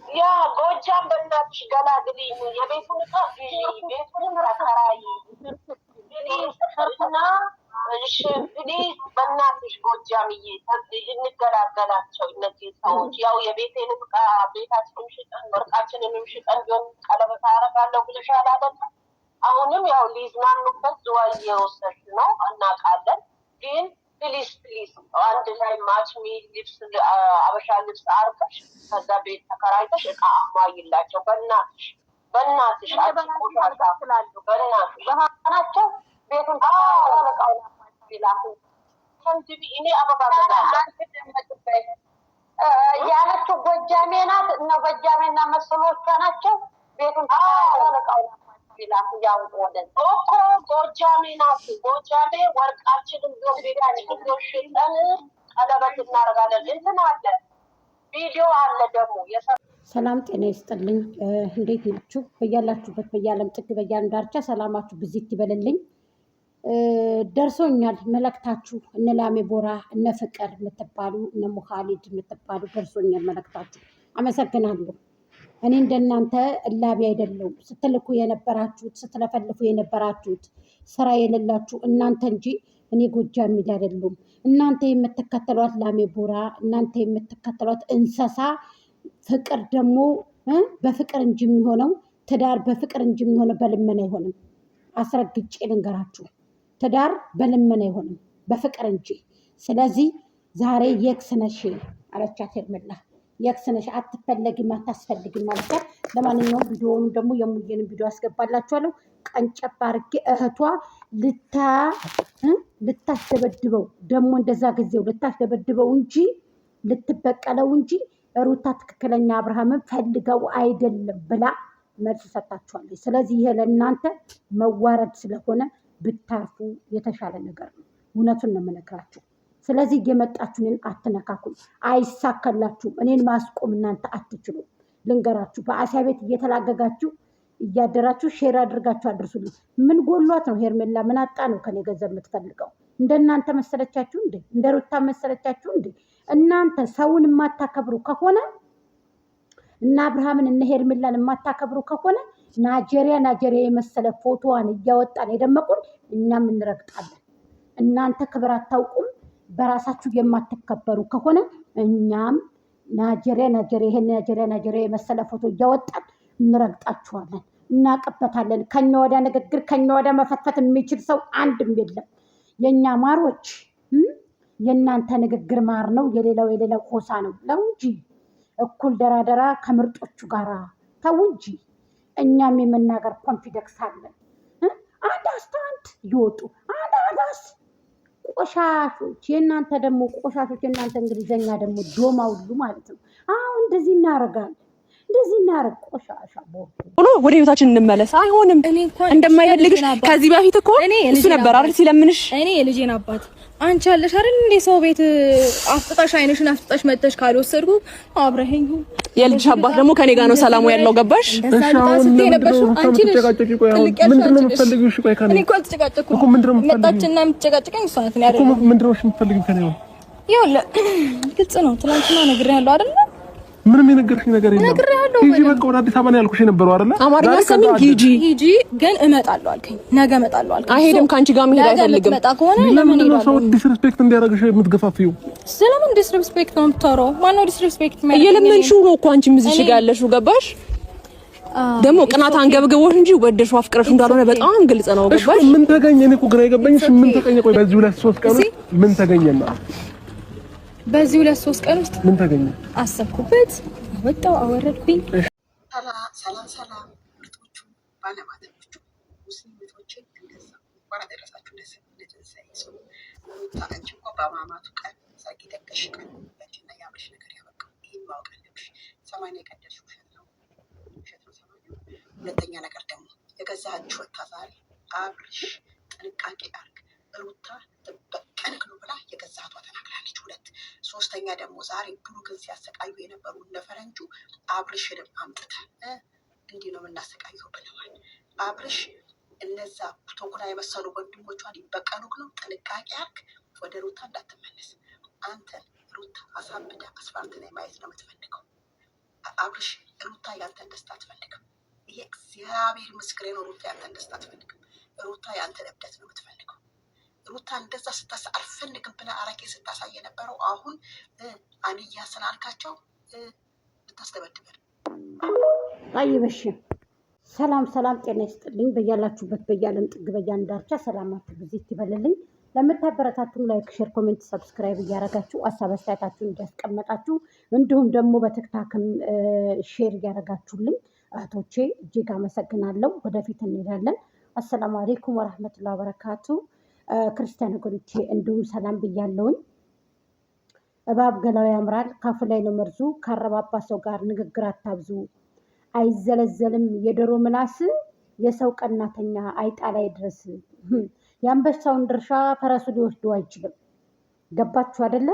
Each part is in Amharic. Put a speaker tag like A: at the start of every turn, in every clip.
A: ያ ጎጃም በእናትሽ ገላግሊኝ የቤቱን ዕቃ ቤቱንም ተከራይ እና እሺ ፕሊዝ በእናትሽ ጎጃምዬ እንገላገላቸው እነዚህ ሰዎች ያው የቤቴን ዕቃ ቤታችንን ሽጠን ወርቃችንንም ሽጠን ቢሆን ቀለበት አደርጋለሁ ብለሻል አይደል? አሁንም ያው ሊዝናኑበት ዝዋይ እየወሰድሽ ነው እናውቃለን ግን ፕሊዝ አንድ ላይ ማች ሚል ልብስ አበሻ ልብስ አርገሽ ከዛ ቤት ተከራይተሽ ዕቃ አሟይላቸው በእናትሽ አጥቆሻለሁ በእናትሽ ናቸው ቤቱን ተከራይተው ይላኩ ሰንቲቢ እኔ አበባ ያለችው ጎጃሜ ናት እነ ጎጃሜና መሰሎቿ ናቸው ቤቱን ተከራይተው ይላኩ ያውጡ ወደዛ እኮ ጎጃሜ ናት ጎጃሜ ወርቃችንን ቤታችንን ሽጠን ቀለበት እናደርጋለን እንትን አለ ቪዲዮ አለ ደግሞ
B: ሰላም ጤና ይስጥልኝ እንዴት ናችሁ በያላችሁበት በያለም ጥግ በያለም ዳርቻ ሰላማችሁ ብዚት ይበልልኝ ደርሶኛል መልእክታችሁ እነ ላሜ ቦራ እነ ፍቅር የምትባሉ እነ ሙኻሊድ የምትባሉ ደርሶኛል መልእክታችሁ አመሰግናለሁ እኔ እንደናንተ እላቢ አይደለም ስትልኩ የነበራችሁት ስትለፈልፉ የነበራችሁት ስራ የሌላችሁ እናንተ እንጂ እኔ ጎጃም ሚል አይደለም እናንተ የምትከተሏት ላሜ ቦራ እናንተ የምትከተሏት እንሰሳ ፍቅር ደግሞ በፍቅር እንጂ የሚሆነው ትዳር በፍቅር እንጂ የሚሆነው በልመና አይሆንም አስረግጬ ልንገራችሁ ትዳር በልመና አይሆንም በፍቅር እንጂ ስለዚህ ዛሬ የክስ ነሽ አለቻት ሄርሜላ የክስ ነሽ አትፈለጊም አታስፈልጊም ማለት ለማንኛውም ቪዲዮውን ደግሞ የሙየን ቪዲዮ አስገባላችኋለሁ ቀንጨብ አድርጌ እህቷ ልታስደበድበው ደግሞ እንደዛ ጊዜው ልታስደበድበው እንጂ ልትበቀለው እንጂ ሩታ ትክክለኛ አብርሃምን ፈልገው አይደለም ብላ መልስ ሰጣችኋለች ስለዚህ ይሄ ለእናንተ መዋረድ ስለሆነ ብታርፉ የተሻለ ነገር ነው እውነቱን ነው የምነግራችሁ ስለዚህ እየመጣችሁ እኔን አትነካኩም አይሳካላችሁም እኔን ማስቆም እናንተ አትችሉም ልንገራችሁ በአሲያ ቤት እየተላገጋችሁ እያደራችሁ ሼር አድርጋችሁ አድርሱልኝ ምን ጎሏት ነው ሄርሜላ ምን አጣ ነው ከኔ ገንዘብ የምትፈልገው እንደናንተ መሰለቻችሁ እንዴ እንደ ሩታ መሰለቻችሁ እንዴ እናንተ ሰውን የማታከብሩ ከሆነ እና አብርሃምን እነ ሄርሜላን የማታከብሩ ከሆነ ናይጄሪያ የመሰለ ፎቶዋን እያወጣን የደመቁን እኛም እንረግጣለን እናንተ ክብር አታውቁም በራሳችሁ የማትከበሩ ከሆነ እኛም ናይጄሪያ የመሰለ ፎቶ እያወጣን እንረግጣችኋለን እናቀበታለን ከኛ ወደ ንግግር ከኛ ወደ መፈትፈት የሚችል ሰው አንድም የለም የኛ ማሮች የእናንተ ንግግር ማር ነው የሌላው ሆሳ ነው ለው እንጂ እኩል ደራደራ ከምርጦቹ ጋራ ተው እንጂ እኛም የመናገር ኮንፊደንስ አለን አንድ አስታንት ይወጡ አንድ አጋስ ቆሻሾች የእናንተ ደግሞ ቆሻሾች የእናንተ እንግሊዘኛ ደግሞ ዶማ ሁሉ ማለት ነው አሁን እንደዚህ እናረጋለን እንደዚህ እናረግ ቆሻሻ ቦሎ ወደ ህይወታችን እንመለስ አይሆንም እንደማይፈልግሽ ከዚህ በፊት እኮ እሱ ነበር አይደል ሲለምንሽ
C: እኔ የልጄን አባት አንቺ አለሽ አይደል እንዴ ሰው ቤት አፍጥጣሽ አይነሽን አፍጥጣሽ መጥተሽ ካልወሰድኩ አብረኸኝ
D: የልጅ አባት ደግሞ ከኔ ጋር ነው ሰላሙ ያለው ገባሽ
C: አንቺ ምንድነው የምትፈልጊው እሺ ቆይ ካኔ እኔ እኮ አልተጨቃጨኩም እኮ ምንድነው መጣችና የምትጨቃጨቀኝ እሷ ናት ያለው እኮ ምንድነው እሺ የምትፈልጊው ከኔ ነው ይኸውልህ ግልጽ ነው ትላንትና ነግሬሃለሁ አይደል
D: ምንም የነገርሽኝ ነገር የለም ሂጂ በቃ ወደ አዲስ አበባ ነው ያልኩሽ የነበረው አይደል
C: አማርኛ ሰሚኝ ሂጂ ግን እመጣለሁ አልከኝ ነገ እመጣለሁ አልከኝ
D: አይሄድም ካንቺ ጋር መሄድ አይፈልግም
C: መጣ ከሆነ ለምን
D: ነው ሰው ዲስሪስፔክት እንዲያደርግሽ የምትገፋፊው
C: ስለምን ዲስሪስፔክት ነው የምታወራው ማነው ዲስሪስፔክት ማለት
D: እየለመንሽው ነው እኮ አንቺ ምዝሽ ጋር ያለሽው ገባሽ ደግሞ ቅናት አንገብግቦሽ እንጂ ወደሽ አፍቅረሽ እንዳልሆነ በጣም ግልጽ ነው ገባሽ ምን ተገኘ እኔ እኮ ግራ የገባኝሽ ምን ተገኘ ቆይ በዚህ 2-3 ቀን ምን ተገኘና
C: በዚህ 2-3 ቀን ውስጥ
D: ምን ተገኘ
C: አሰብኩበት ወጣው አወረድኩኝ
E: ሰላም ምርጦቹ ባለማተቦቹ ሙስሊሞች እንደዛ ወራ ደረሳችሁ ለተሰይ ሰው ታንቺ እኮ በማማቱ ቀን ሳቂ ደቀሽ ቀን በእንትና ያምሽ ነገር ያበቃው ይሄን ማወቅ አለብሽ ሰማይ ላይ ቀደሽ ውሸት ነው ሰማይ ሁለተኛ ነገር ደግሞ የገዛችሁ ወጣዛል አብርሽ ጥንቃቄ አርግ ሩታ በቀንክ ነው ብላ የገዛቷ ተናግራለች ሁለት ሶስተኛ ደግሞ ዛሬ ብሩክን ሲያሰቃዩ የነበሩ እንደፈረንጁ አብርሽንም አምጥታ እንዲህ ነው የምናሰቃየው ብለዋል አብርሽ እነዛ ቶኩና የመሰሉ ወንድሞቿን ይበቀሉክ ነው ጥንቃቄ አርግ ወደ ሩታ እንዳትመለስ አንተ ሩታ አሳብዳ አስፋልት ላይ ማየት ነው የምትፈልገው አብርሽ ሩታ ያንተን ደስታ አትፈልግም። ይሄ እግዚአብሔር ምስክሬ ነው። ሩታ ያንተን ደስታ አትፈልግም። ሩታ ያንተን እብደት ነው የምትፈልገው። ሩታ እንደዛ አልፈልግም ብላ አረቄ ስታሳይ የነበረው አሁን አንያ ስላልካቸው ልታስደበድበን።
B: አይበሽ ሰላም ጤና ይስጥልኝ። በያላችሁበት በያለም ጥግ በያን ዳርቻ ሰላማችሁ ብዙ ይበልልኝ። ለምታበረታቱን ላይክ፣ ሼር፣ ኮሜንት፣ ሰብስክራይብ እያደረጋችሁ ሀሳብ አስተያየታችሁን እያስቀመጣችሁ እንዲሁም ደግሞ በቲክታክም ሼር እያደረጋችሁልኝ እህቶቼ እጅግ አመሰግናለሁ። ወደፊት እንሄዳለን። አሰላሙ አሌይኩም ወረህመቱላሂ ወበረካቱ። ክርስቲያን ወገኖቼ እንዲሁም ሰላም ብያለሁኝ። እባብ ገላው ያምራል ካፉ ላይ ነው መርዙ። ካረባባ ሰው ጋር ንግግር አታብዙ። አይዘለዘልም የዶሮ ምላስ የሰው ቀናተኛ አይጣ ላይ ድረስ። የአንበሳውን ድርሻ ፈረሱ ሊወስዱ አይችልም። ገባችሁ አይደለ?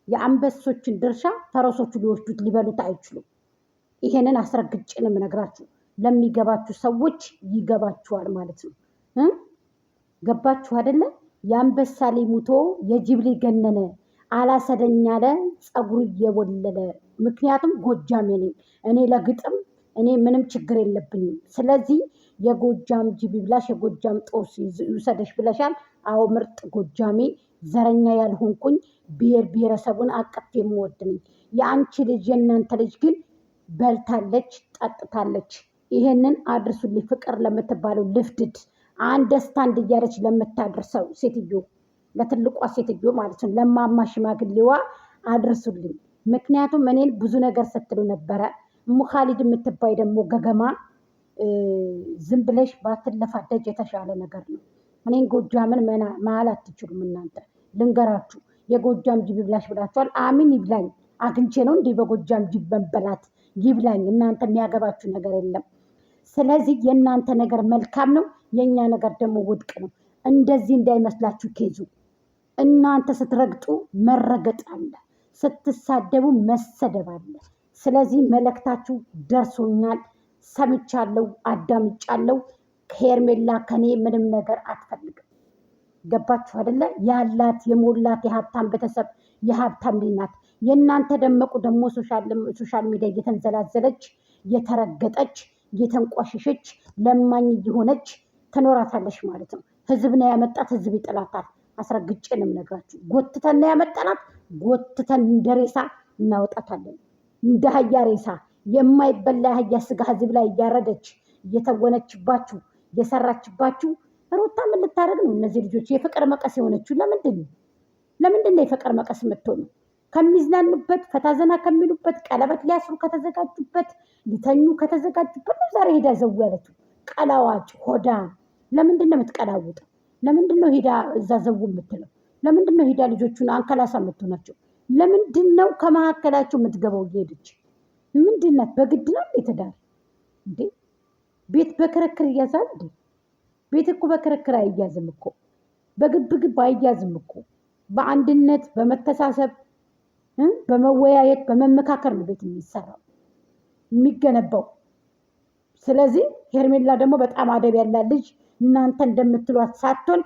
B: የአንበሶችን ድርሻ ፈረሶቹ ሊወስዱት ሊበሉት አይችሉም። ይሄንን አስረግጬ ነው የምነግራችሁ። ለሚገባችሁ ሰዎች ይገባችኋል ማለት ነው። ገባችሁ አይደለ? የአንበሳ ላይ ሙቶ የጅብ ላይ ገነነ አላሰደኝ አለ ፀጉሩ እየወለለ። ምክንያቱም ጎጃሜ ነኝ እኔ ለግጥም እኔ ምንም ችግር የለብኝም። ስለዚህ የጎጃም ጅብ ይብላሽ የጎጃም ጦስ ይውሰደሽ ብለሻል። አዎ ምርጥ ጎጃሜ ዘረኛ ያልሆንኩኝ ብሔር ብሔረሰቡን አቀፍ የምወድ ነኝ። የአንቺ ልጅ የእናንተ ልጅ ግን በልታለች ጠጥታለች። ይሄንን አድርሱልኝ። ፍቅር ለምትባለው ልፍድድ አንደርስታንድ እያለች ለምታደርሰው ሴትዮ ለትልቋ ሴትዮ ማለት ነው ለማማ ሽማግሌዋ አድርሱልኝ። ምክንያቱም እኔን ብዙ ነገር ስትሉ ነበረ። ሙኻሊድ የምትባይ ደግሞ ገገማ ዝም ብለሽ ባትለፋደጅ የተሻለ ነገር ነው። እኔን ጎጃምን መሀል አትችሉም እናንተ። ልንገራችሁ የጎጃም ጅብ ይብላሽ ብላችኋል። አሚን ይብላኝ። አግኝቼ ነው እንዲህ በጎጃም ጅብ መንበላት ይብላኝ። እናንተ የሚያገባችሁ ነገር የለም። ስለዚህ የእናንተ ነገር መልካም ነው፣ የእኛ ነገር ደግሞ ውድቅ ነው። እንደዚህ እንዳይመስላችሁ ኬዙ። እናንተ ስትረግጡ መረገጥ አለ፣ ስትሳደቡ መሰደብ አለ። ስለዚህ መልእክታችሁ ደርሶኛል፣ ሰምቻለሁ፣ አዳምጫለሁ። ከሄርሜላ ከኔ ምንም ነገር አትፈልግም። ገባችሁ አይደለ? ያላት የሞላት የሀብታም ቤተሰብ የሀብታም ልጅ ናት። የእናንተ ደመቁ ደግሞ ሶሻል ሚዲያ እየተንዘላዘለች እየተረገጠች እየተንቋሸሸች ለማኝ እየሆነች ትኖራታለች ማለት ነው። ህዝብ ነው ያመጣት፣ ህዝብ ይጥላታል። አስረግጬ ነው የምነግራችሁ። ጎትተን ነው ያመጣናት፣ ጎትተን እንደ ሬሳ እናወጣታለን። እንደ አህያ ሬሳ የማይበላ አህያ ስጋ ህዝብ ላይ እያረደች እየተወነችባችሁ እየሰራችባችሁ። ሩታ ምን ልታደርግ ነው? እነዚህ ልጆች የፍቅር መቀስ የሆነችው ለምንድን ነው የፍቅር መቀስ የምትሆኑ? ከሚዝናኑበት ፈታዘና ከሚሉበት ቀለበት ሊያስሩ ከተዘጋጁበት ሊተኙ ከተዘጋጁበት ነው ዛሬ ሄዳ ዘው ያለችው። ቀላዋጭ ሆዳ ለምንድን ነው የምትቀላውጠው? ለምንድን ነው ሄዳ እዛ ዘው የምትለው? ለምንድን ነው ሄዳ ልጆቹን አንከላሳ የምትሆናቸው? ለምንድን ነው ከመካከላቸው የምትገባው እየሄደች? ምንድን ናት? በግድ ነው እንዴ ትዳር እንዴ? ቤት በክርክር ይያዛል እንዴ? ቤት እኮ በክርክር አይያዝም እኮ፣ በግብግብ አይያዝም እኮ። በአንድነት በመተሳሰብ በመወያየት በመመካከር ነው ቤት የሚሰራው የሚገነባው። ስለዚህ ሄርሜላ ደግሞ በጣም አደብ ያላት ልጅ እናንተ እንደምትሏት ሳትሆን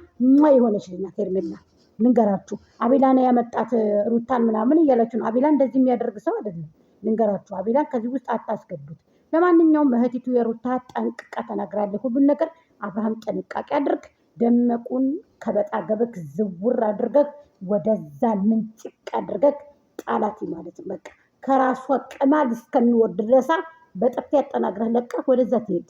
B: የሆነች ልጅ ናት ሄርሜላ። ልንገራችሁ አቤላን ያመጣት ሩታን ምናምን እያለችሁ ነው። አቤላ እንደዚህ የሚያደርግ ሰው አይደለም። ልንገራችሁ አቤላን ከዚህ ውስጥ አታስገቡት። ለማንኛውም እህቲቱ የሩታ ጠንቅቃ ተናግራለች ሁሉን ነገር። አብርሃም ጥንቃቄ አድርግ። ደመቁን ከበጣ ገብክ ዝውር አድርገህ ወደዛ ምንጭቅ አድርገህ ጣላት ማለት ነው። በቃ ከራሷ ቅማል እስከሚወርድ ድረሳ በጥፊ ያጠናግረህ ለቀህ ወደዛ ትሄድ።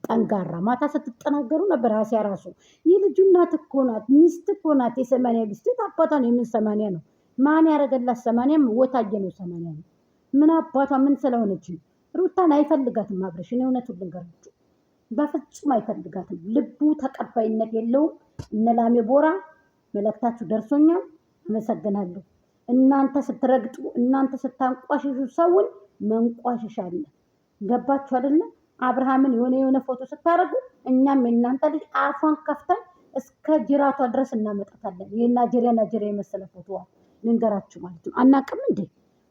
B: ጠንጋራ ማታ ስትጠናገሩ ነበር። አሲያ ራሱ ይህ ልጁ እናት እኮ ናት፣ ሚስት እኮ ናት። የ80 ሚስት አባቷ ነው። የምን 80 ነው? ማን ያደረገላት 80? ወታየ ነው 80 ነው። ምን አባቷ ምን ስለሆነች ሩታን አይፈልጋትም አብረሽ። እኔ እውነቱን ልንገራችሁ በፍጹም አይፈልጋትም። ልቡ ተቀባይነት የለውም። እነ ላሜ ቦራ መልእክታችሁ ደርሶኛል። አመሰግናለሁ። እናንተ ስትረግጡ እናንተ ስታንቋሽሹ ሰውን መንቋሽሽ አለ። ገባችሁ አይደለ? አብርሃምን የሆነ ፎቶ ስታደርጉ እኛም የእናንተ ልጅ አፏን ከፍተን እስከ ጅራቷ ድረስ እናመጣታለን። ይሄ ናይጄሪያ የመሰለ ፎቶ ልንገራችሁ ማለት ነው። አናቅም እንዴ?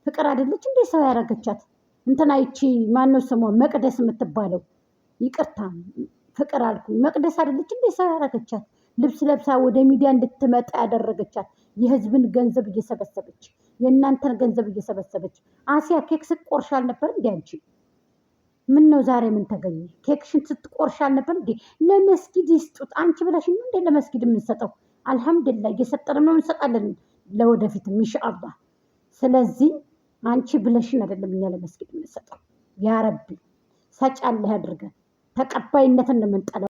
B: ፍቅር አይደለች እንዴ ሰው ያደረገቻት? እንትና ይቺ ማነው ስሟ መቅደስ የምትባለው? ይቅርታ ፍቅር አልኩኝ። መቅደስ አይደለች እንዴ ሰው ያደረገቻት? ልብስ ለብሳ ወደ ሚዲያ እንድትመጣ ያደረገቻት የህዝብን ገንዘብ እየሰበሰበች የእናንተን ገንዘብ እየሰበሰበች። አሲያ ኬክ ስቆርሻል ነበር እንዲ አንቺ ምን ነው ዛሬ ምን ተገኘ? ኬክሽን ስትቆርሻል ነበር እንዴ? ለመስጊድ ይስጡት አንቺ ብለሽ ነው እንዴ ለመስጊድ የምንሰጠው? አልሐምዱሊላህ እየሰጠን ነው እንሰጣለን ለወደፊትም ኢንሻአላህ። ስለዚህ አንቺ ብለሽን አይደለም እኛ ለመስጊድ የምንሰጠው። ያ ረቢ ሰጪ አላህ ያድርገን። ተቀባይነትን ነው የምንጠላው።